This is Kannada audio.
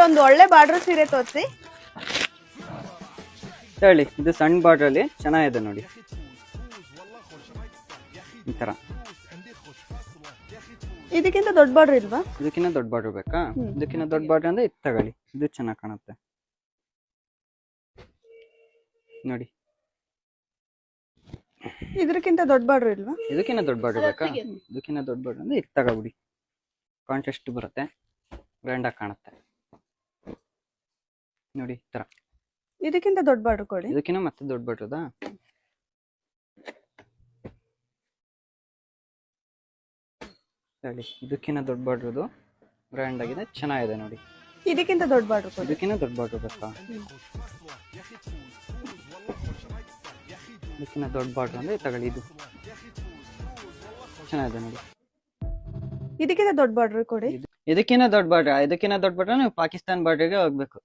ಒಂದು ಒಳ್ಳೆ ಬಾರ್ಡರ್ ಸೀರೆ ತೋರಿಸಿ. ಹೇಳಿ, ಇದು ಸಣ್ಣ ಬಾರ್ಡರ್ ಅಲ್ಲಿ ಚೆನ್ನಾಗಿದೆ ನೋಡಿ. ಈ ತರ ಇದಕ್ಕಿಂತ ದೊಡ್ಡ ಬಾರ್ಡರ್ ಇಲ್ವಾ? ಇದಕ್ಕಿಂತ ದೊಡ್ಡ ಬಾರ್ಡರ್ ಬೇಕಾ? ಇದಕ್ಕಿಂತ ದೊಡ್ಡ ಬಾರ್ಡರ್ ಅಂದ್ರೆ ಇದು ತಗೊಳ್ಳಿ, ಇದು ಚೆನ್ನಾಗಿ ಕಾಣುತ್ತೆ ನೋಡಿ. ಇದಕ್ಕಿಂತ ದೊಡ್ಡ ಬಾರ್ಡರ್ ಇಲ್ವಾ? ಇದಕ್ಕಿಂತ ದೊಡ್ಡ ಬಾರ್ಡರ್ ಬೇಕಾ? ಇದಕ್ಕಿಂತ ದೊಡ್ಡ ಬಾರ್ಡರ್ ಅಂದ್ರೆ ಇದು ತಗೊಬಿಡಿ. ಕಾಂಟ್ರಾಸ್ಟ್ ಬರುತ್ತೆ, ಗ್ರ್ಯಾಂಡ್ ಆಗಿ ಕಾಣುತ್ತೆ ನೋಡಿ. ಈ ತರ ಇದಕ್ಕಿಂತ ದೊಡ್ಡ ಬಾರ್ಡರ್ ಕೊಡಿ. ಇದಕ್ಕಿಂತ ಮತ್ತೆ ದೊಡ್ಡ ಬಾರ್ಡರ್ದಾ? ಹೇಳಿ, ಇದಕ್ಕಿಂತ ದೊಡ್ಡ ಬಾರ್ಡರ್ದು ಗ್ರ್ಯಾಂಡ್ ಆಗಿದೆ, ಚೆನ್ನಾಗಿದೆ ನೋಡಿ. ಇದಕ್ಕಿಂತ ದೊಡ್ಡ ಬಾರ್ಡರ್ ಕೊಡಿ. ಇದಕ್ಕಿಂತ ದೊಡ್ಡ ಬಾರ್ಡರ್ ಬೇಕಾ? ಇದಕ್ಕಿಂತ ದೊಡ್ಡ ಬಾರ್ಡರ್ ಅಂದ್ರೆ ತಗೊಳ್ಳಿ, ಇದು ಚೆನ್ನಾಗಿದೆ ನೋಡಿ. ಇದಕ್ಕಿಂತ ದೊಡ್ಡ ಬಾರ್ಡರ್ ಕೊಡಿ. ಇದಕ್ಕಿಂತ ದೊಡ್ಡ ಬಾರ್ಡರ್, ಇದಕ್ಕಿಂತ ದೊಡ್ಡ ಬಾರ್ಡರ್ ನೀವು ಪಾಕಿಸ್ತಾನ ಬಾರ್ಡರ್ಗೆ ಹೋಗ್ಬೇಕು.